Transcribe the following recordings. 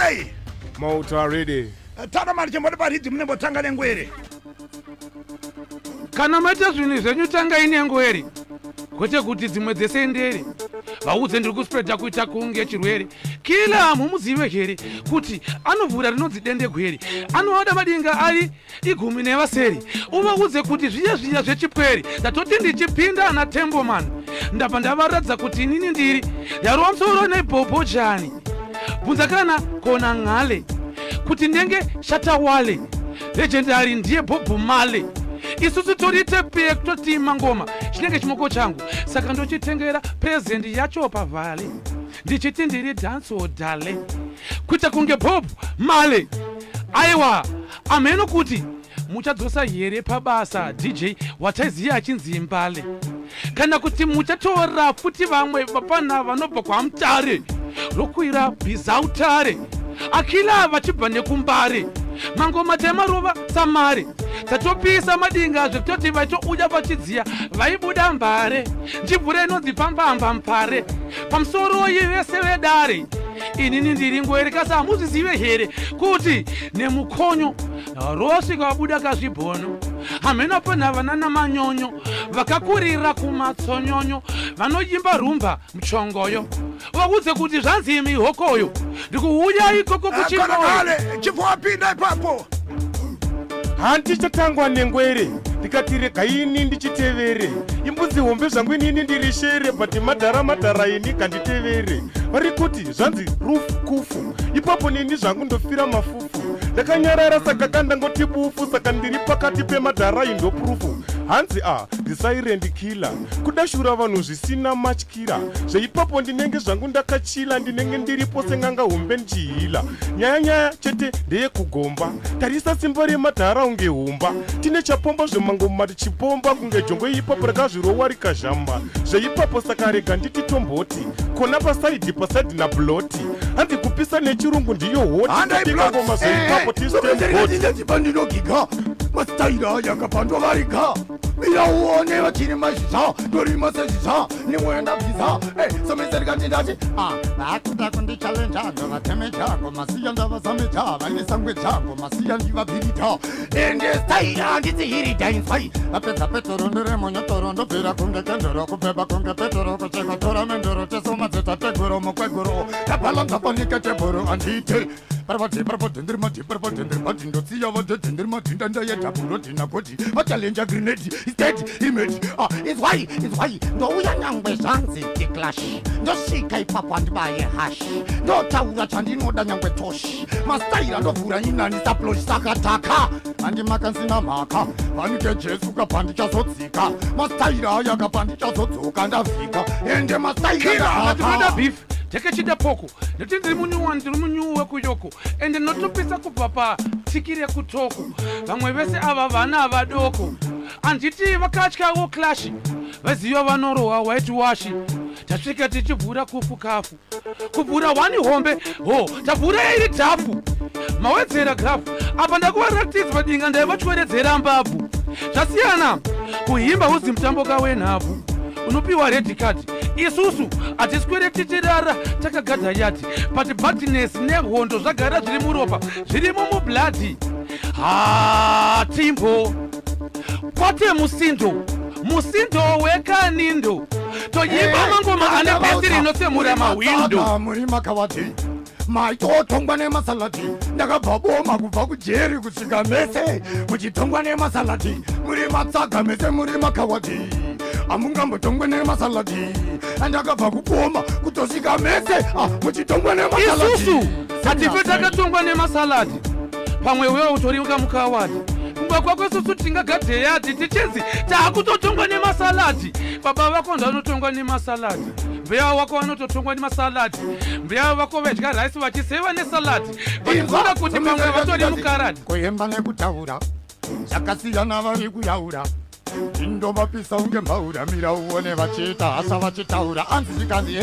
sei Motor already. Tara mari chembo paridzi munembo tanga nengwere. Kana maita zvinhu zvenyu tanga inengwere. Kwete kuti dzimwe dzese ndere. Vaudze ndiri kuspreada kuita kunge chirwere. Kila mumuzive here kuti anovhura rinonzi dende gwere. Anoda madinga ari 10 uvaudze kuti zviya zvechipwere ndatoti ndichipinda na Temboman. Ndabva ndavaratidza kuti inini ndiri yarova musoro nebhobho jani. Bvunza kana kona ng'ale kuti ndenge Shatawale legendary ndiye Bob Marley. Isusu tori tepe kutoti mangoma chinenge chimoko changu saka ndochitengera present yacho pavale ndichiti ndiri dance odale kuita kunge Bob Marley. Aiwa ameno kuti muchadzosa here pabasa DJ wataiziya achinzi Mbale kana kuti muchatora futi vamwe vapana vanobva kwaMutare rokuira Bizautare akila vachibva nekumbare mangoma temarova samare tatopisa madinga zvekutoti vaitouya vachidziya vaibuda mbare ndibvure inonzi pambamba mpare pamusoro yevese vedare inini ndiri ngwere kasa hamuzizive here kuti nemukonyo rosvika vabuda kazvibhono hamena pana vanana manyonyo vakakurira kumatsonyonyo vanoimba rumba muchongoyo vaudze kuti zvanzi mihokoyo ndikuuya ikoko kuchimoyo chipowapinda ipapo handichatangwa nengwere ndikati regaini ndichitevere imbudzi hombe zvangu inini ndiri shere but madhara ini kanditevere vari kuti zvanzi rufu kufu ipapo nini zvangu ndofira mafufu ndakanyarara saka kandangoti bufu saka ndiri pakati pemadhara indopurufu hanzi ndisairend killer kudashura vanhu zvisina matyira zveipapo ndinenge zvangu ndakachila ndinenge ndiripo seng'anga hombe ndichihila nyaya chete ndeyekugomba tarisa simba remadhara unge humba tine chapomba zvemangoma tichipomba kunge jongo ipapo rakazvirowa rikazhamba zveipapo saka rega nditi tomboti kona pasaidhi nabloti hanzi kupisa nechirungu ndiyo hotiikangoma zveipapo tisitembotipandinogiga masitaira yakapandwa variga mira uone vachiri mazhiza ndorima sezhiza nimwenda bviza someserikandindati vakuda kundichalenja ndovateme jango masiya ndavazame ja vanesangwe jango masiya ndivabhirita ende staira nditsihirida inspai vapedza petoro nderemonyo ndobvira kunge kendero kubheba kunge petoro kuchekatora mendoro tesomadzeta tegoro mukwegoro tabalanzapanike tebhoro andite parvadhendirmadhi ndotsiya vadhendirmadhinda ndayedhabhuro dhinagoti vachalenja grenedi isted image izwai ndouya nyangwe zvanzi declash ndosvika ipapo handibaye hash ndotaura chandinoda nyangwe toshi mastaira ndovhura inani saploshi sakataka handimakansina mhaka vanike jesu kabva ndichazodzika mastaira aya kabva ndichazodzoka ndavhika ende mastaira tekechida poko ndoti ndiri munyu wekuyoko ende notopisa kubva patsikire kutoko vamwe vese ava vana vadoko handiti vakatyawo klashi vaziva vanorohwa white washi tasvika tichibvura kufukafu kubvura 1 hombe tabvura iri dhafu mawedzera grafu apa ndakuvaratidza padinga ndaivatweredzera mbabvu zvasiyana kuhimba uzi mutambo kawenhabvu unopiwa red card isusu hatiswere tichirara takagadha yati but badness nehondo zvagara zviri muropa zvirimo mubladhi timbo kwate musindo wekanindo toyimba mangoma ane pesiri inosemura mahwindo muri makavati maitotongwa nemasalati ndakabva boma kubva kujeri kusvika mese muchitongwa nemasalati muri matsaga mese muri makawati amungambotongwe nemasalati andakabva kuboma kutosvika mese muchitongwa nemasalati isusu hatife takatongwa nemasalati pamwe wewo utoriuka mukawati kumba kwako isusu tingagadheyati tichinzi taakutotongwa nemasalati baba vako ndanotongwa nemasalati mbeya wako vanototongwa nemasalati mbeya vako vedya raisi vachiseva nesalati vachifunga kuti pamwe vatori mukarati kuyemba nekutaura zvakasiyana vari kuyaura indovapisa unge mbaura mira uone vachiita hasa vachitaura anzi zvikanzi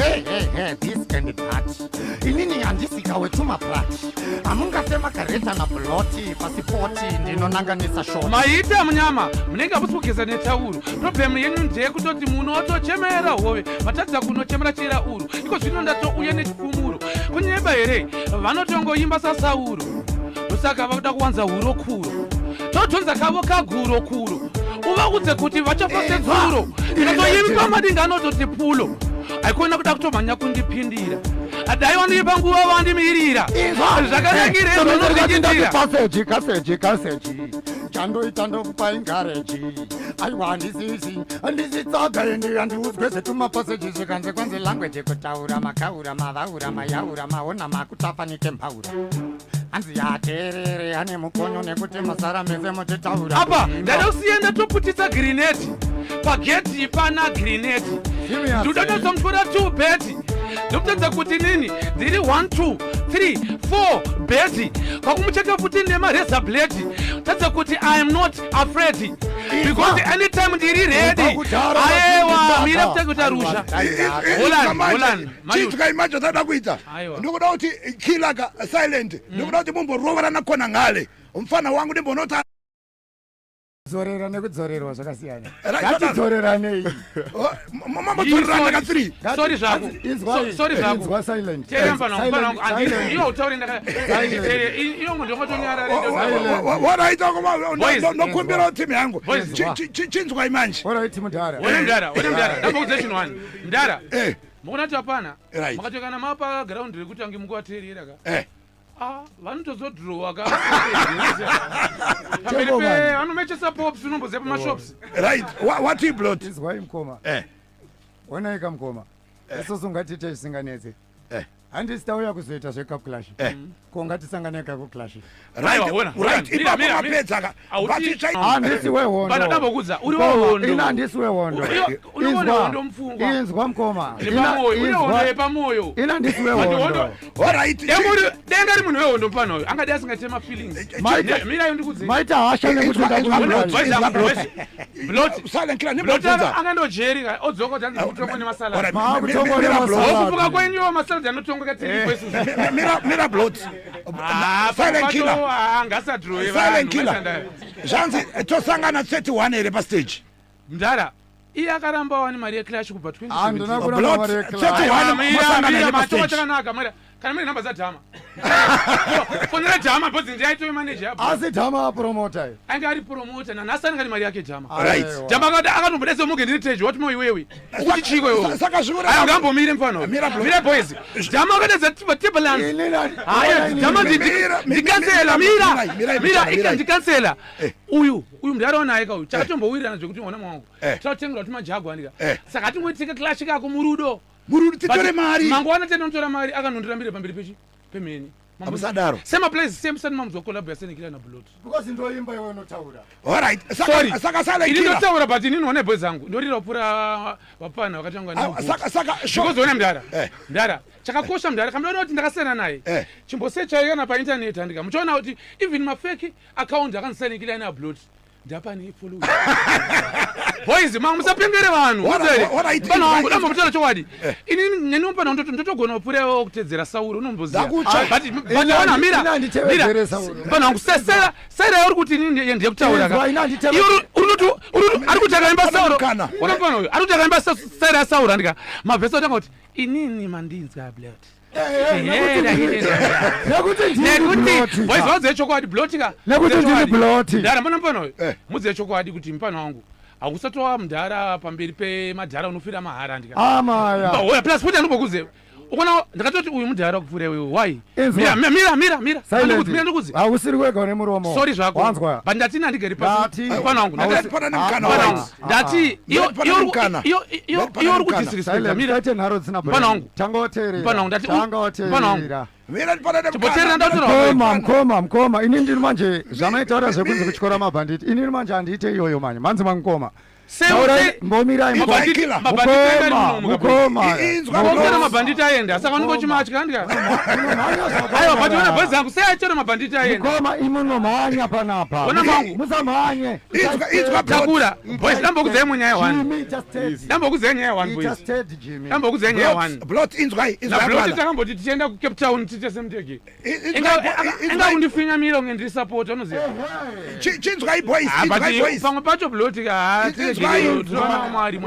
this and that inini handisika wetumaplati hamungatemakareta nabloti pasipoti ndinonanganisa shoti maita munyama munenge hamusipogeza netauro problemu yenyu ndeyekutoti muno watochemera hove matadza kunochemera chera uro iko zvino ndatouya nechipfumuro kunyeba here vanotongoimba sasauro usaka vakuda kuwanza huro kuro totonza kavo kaguro kuro uvaudze kuti vachafa sedzuro ikatoimba madinga anototi pulo aikona kuda kutomhanya kundipindira adai wandipa nguva vandimirira zvakanakire zvonozvichitira kaseji chandoita ndokupai ngareji aiwa handisitsaga ende handiudzwe zvetumapaseji zvikanze kwanze language kutaura makaura mavaura mayaura maona makutafanike mpaura hanzi yateerere ane mukonyo nekuti masara mese muchitaura apa ndada kusienda toputisa grineti pageti pana grineti ndodotosomukura 2 beti ndokutadza kuti nini dziri 1 2 3 4 beti kwakumucheka futi nemareza blade tadza kuti I am not afraid because anytime ndiri ready aiwa mira kutakuta rusha chitikaimanja tada kuita ndokuda kuti kilaga silent ndokuda kuti mumborovana kona ngale umfana wangu ndimbonota zorera nekudzorerwa zvakasiyana ngatidzoreranei mambodzorerana ka 3 sorry zvako inzwa silent iyo utaure iyo ndongotonyarare waraita nokumbira timu yangu chinzwa imanje oraiti mudhara ndambokudze chinhu wani mudhara mukunati hapana makatokana mapa ground rekuti ange munguvateerera ka vanotozodhirowa pamberi vanomechesa pops unomboziva pamashops right what you blot izwai mukoma onaika mukoma isusu ngatite zvisinganetse handisi tauya kuzoita zvekapclash ko ngatisanganeka kuclash handisi wehondodambokudza uri wehondo ina handisi wehondo inzwa mukoma yepamoyo ina handisi wehondo denga ri munhu wehondo mupanoyo angadi asingaite mafeelings mirayo ndikudze maita hasha nekuti angandojeri odzoka kuti andimutongo nemasalaakufuka kwenyu masaladi anotongo mira blot silent killer ngasadhirowe zvanzi tosangana 31 here pastage mudhara iye akaramba wani mari yeclash kubva 20 chakanaka kana mune nhamba dzadhama fonera dhama bhodzi ndiaitoi manager asi dhama apromota ainge ari promota nanhasi anenge ane mari yake dhama dhama akatombodese muge ndiri teji wati mo iwewe ukuchichiko iwo aya ungambomire mufano mire boys dhama akadedza tibalance dhama ndikansela mira ikandikansela uyu mudhara naye kauyu chakatombowirirana zvekuti mwana mwangu tautengera kuti majagwanika saka atingoitike clash kako murudo titore mari mangwana tenotora mari akanondirambire pamberi pemheni amusadaro semaplace semusani mamuzwa collab yasenikira nablot because ndoimba iwe notaura alright saka sala ini ndotaura but ini none boys zangu ndorira upura vapana vakatangwa saka shikozoona mudhara chakakosha mudhara kamudana kuti ndakasiyana naye chimbosechaikana painternet handika muchaona kuti even mafeki account akandisanikira ina blot ndapani follow boys musapengere vanhu pana wangu dambomutaura chokwadi ini nyeni pana ndotogona kupurewo kutedzera sauro unomboziva butona mira pana wangu sera uri kuti ini ndiye kutaura ari kuti akaimba sauro unapana uyu ari kuti akaimba sera yasauro andika mabvesa otanga kuti inini mandinzwa blood nekuti boys vaudze chokwadi blotika nekuti ndiri bloti ndara mbona mpanoyo mudze chokwadi kuti mpano wangu hakusatova mudhara pamberi pemadhara unofira mahara ndika amaya plus futi andimbokudze ukona ndakatoti uyu mudhara wakupfuura iwewe why mira ndikuzi hausiri kwega une muromo sorry zvako wanzwa but ndati nandigari pasi pana wangu ndati iyo uri kudisrespecta mira nharo dzina pana wangu mukoma ini ndiri manje zvamaitaura zvekunzi kutyora mabhanditi ini ndiri manje handiite iyoyo manje manzi mangukoma mbomirai mukoma mabhanditi aenda saka unongochimatya ndika aiwa but ona bhozi yangu seachora mabhanditi aenda mukoma imunomhanya panapa ona mangu musamhanye takura boys dambokudzai munyaya 1 dambokudzai nyaya 1 boys dambokudzai nyaya 1 blot inzwai blot takamboti tichienda kucape town tiite semuteki inga kundifinyamira unge ndiri support unoziva chinzwai boys pamwe pacho blot inzwai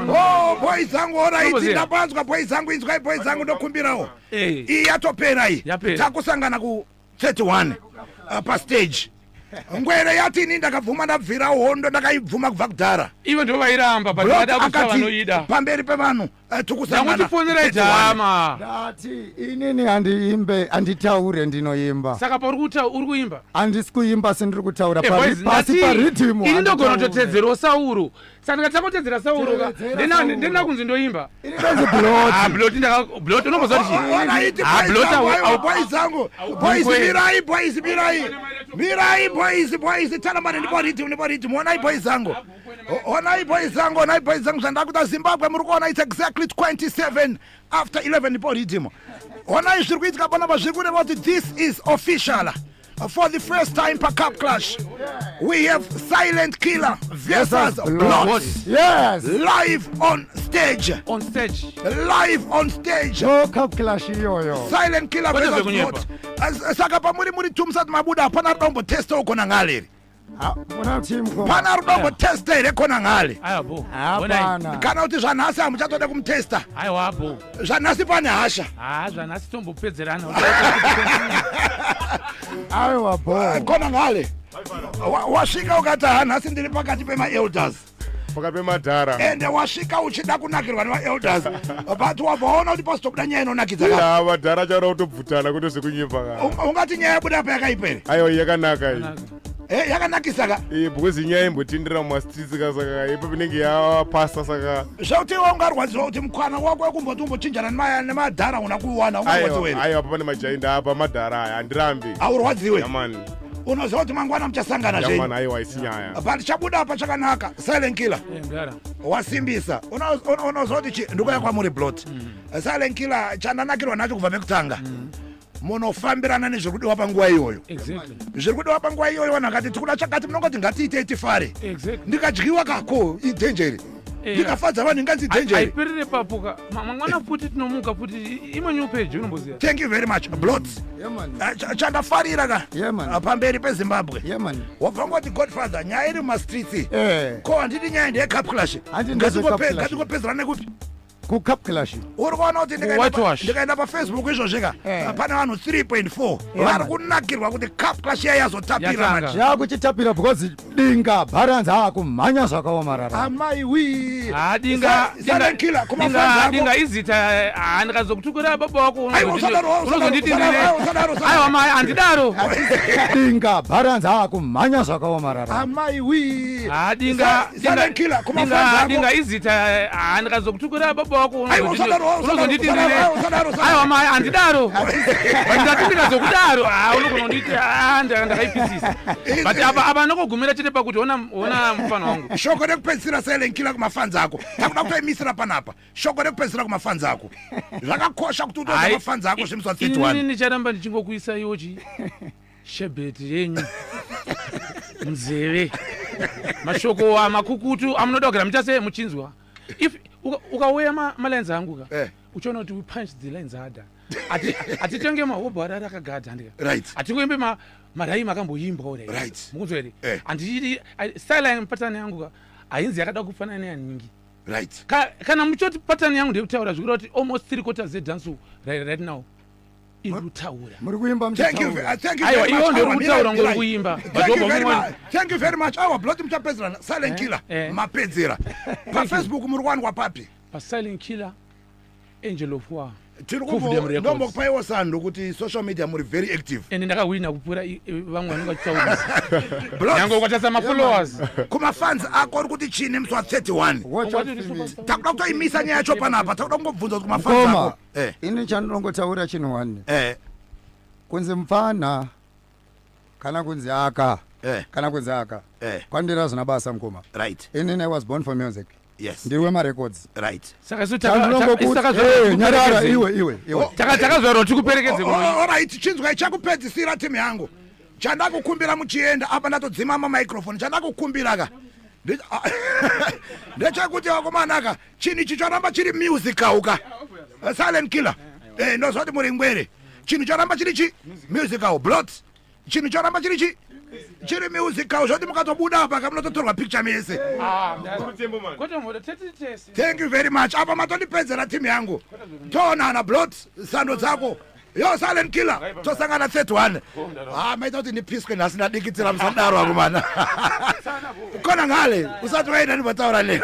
boys zangu alright ndapanzwa boys zangu inzwai boys zangu ndokumbirawo iyi yatopera iyi takusangana ku 31 pa stage ngwere yati ini ndakabvuma ndabvira hondo ndakaibvuma kubva kudhara iwe ndo vairamba badada kusa vanoida pamberi pevanhu tukusangana ndakutifonera jama ndati inini handiimbe handitaure ndinoimba saka pauri kuimba handisi kuimba sendiri kutaura pasi paridhimu ini ndogona kutotedzerawo Sauro saka ndikatangotedzera Sauro ka ndenda kunzi ndoimba blot blot unomboza kuti boys zangu boys mirai boys taramane ndipo rhythm onai boys zangu zvandakuta Zimbabwe muri kuona it's exactly 27 after 11 ndipo rhythm onai zviri kuitika panapa zviri kureva kuti this is official. For the first time per Cup Clash, we have Silent Killer versus Blot. Yes. Live on stage. Live on stage. No Cup Clash yoyo. Silent Killer versus Blot. Saka pamuri tumsat mabuda pana rudombo testa ukona ngali. Pana rudombo testa ire kona ngali. Hapana. Kana kuti zvanhasi hamuchatode kumutesta. Aiwapo. Zvanhasi pane hasha. Zvanhasi tombopedzerana. Aiwa boy. Kona ngale. Wasvika ukati hanhasi ndiri pakati pema-elders. Pakati pemadhara. Ende wasvika uchida kunakirwa nema-elders. But wabvaona kuti pasitokuda nyaya inonakidza ka. Ya madhara chaura kutobvutana kuti zvekunyimba ka. Ungati nyaya yabuda pa yakaipere. Aiwa yakanaka iyi. Yakanakisa ka. Because nyaya imbotindira mumastreets ka saka ipo pinenge yapasa saka. Zvauti ungarwadziwa kuti mukwana wako wekumboti umbochinjana nemadhara una kuwana ungarwadziwa. Aiwa pane majainda apa madhara aya handirambi. Aurwadziwe. Yamani. Unoziva kuti mangwana muchasangana zvenyu. Yamani aiwa isinyaya. But chabuda apa chakanaka. Silent Killer. Wasimbisa. Unoziva kuti ndikuya kwamuri Blot. Silent Killer chandanakirwa nacho kubva mekutanga. Munofambirana nezvekudiwa panguva iyoyo. Zviri kudiwa panguva iyoyo vanhu vakati tikuda chakati munongoti ngatiite tifare. Ndikadyiwa kako idenjeri. Ndikafadza vanhu inganzi denjeri. Aiperere papuka. Mangwana futi tinomuka futi imwe new page unomboziva. Thank you very much Blot. Chandafarira ka. Pamberi peZimbabwe. Wabva ngoti Godfather nyaya iri mumastreets. Ko handiti nyaya ndeye-Cup Clash. Ngatikopedzerana nekupi? Ku-Cup Clash. Uri kuona kuti ndikaenda paFacebook izvozvika pane vanhu 3.4 vari kunakirwa kuti Cup Clash iya yazotapira manje. Yakuchitapira because dinga balance hakumhanya zvakaomarara. Amaiwi. Dinga izita ndikazokutukura baba wako unozonditinire. Aiwa mai handidaro. Dinga balance hakumhanya zvakaomarara. Amaiwi. Dinga izita ndikazokutukura baba wako unozonditinire. Aiwa mai handidaro. Ndati ndikazokudaro unogona kunditi ndakaipisisa. But apa nokogumira chete pakuti ona mufano wangu. Shoko rekupedzisira Silent Killer kumafans ako. Takuda kutoimisira panapa. Shoko rekupedzisira kumafans ako. Zvakakosha kuti utoza mafans ako zvimuswa 31. Inini ndicharamba ndichingokuisa iwochi shebheti yenyu nzeve mashoko amakukutu amunoda kugara muchase muchinzwa. If ukauya malines angu ka uchiona kuti we punch the lines harder. Atitenge mahobho arara akagadha ndika. Right. Atingoimbe marai makamboimba ore. Right. Mukunzwa here. Anditi style yangu pattern yangu ka ainzi yakada kufanana neyaningi. Right. Kana muchoti pattern yangu ndekutaura zvikura kuti almost 3/4 zedance right now. Irutaura. Muri kuimba mchataura. Thank you very much. Aiwa iwo ndorutaura ngori kuimba. Thank you very much. Awa Blot mchapedzerana Silent Killer mapedzera. Pa Facebook muri kuwanikwa papi? Pa Silent Killer Angel of War. Ndombo kupaiwa sando kuti social media muri very active. Ende ndakawina kupura vamwe vanonga chitaurisa. Yango kwatasa ma followers. Kuma fans ako uri kuti chini muswa 31. Takuda kutoimisa nyaya yacho panapa. Takuda kungobvunza kuti kuma fans ako. Ini chandinongotaura chinhu one. Kunzi mfana kana kunzi aka. Kana kunzi aka. Kwandiri hazvina basa mukoma. Right. Inini I was born for music. Yes. Ndiri wemarecords. Right. Saka iwe. Takazvarwa tikuperekedze kuno. Alright, chinzwa ichakupedzisira timu yangu. Chandakukumbira muchienda apa ndatodzima microphone. Chandakukumbira ka. Ndechakuti wakomanaka chini chichoramba chiri musical ka. Silent Killer. Ndozvati muri ngwere. Chini choramba chiri musical Blot. Chini choramba chiri chiri music kawo zvoti mukatobuda apa kamunototorwa picture mese. Kwete mhoda tese. Thank you very much. Apa matondipedzera team yangu. Toonana Blot sando dzako. Yo Silent Killer. Tosangana 31. Maita kuti ndipiswe nhasi ndadikitira musadaro akomana. Kona ngale usati waenda ndibataura ne.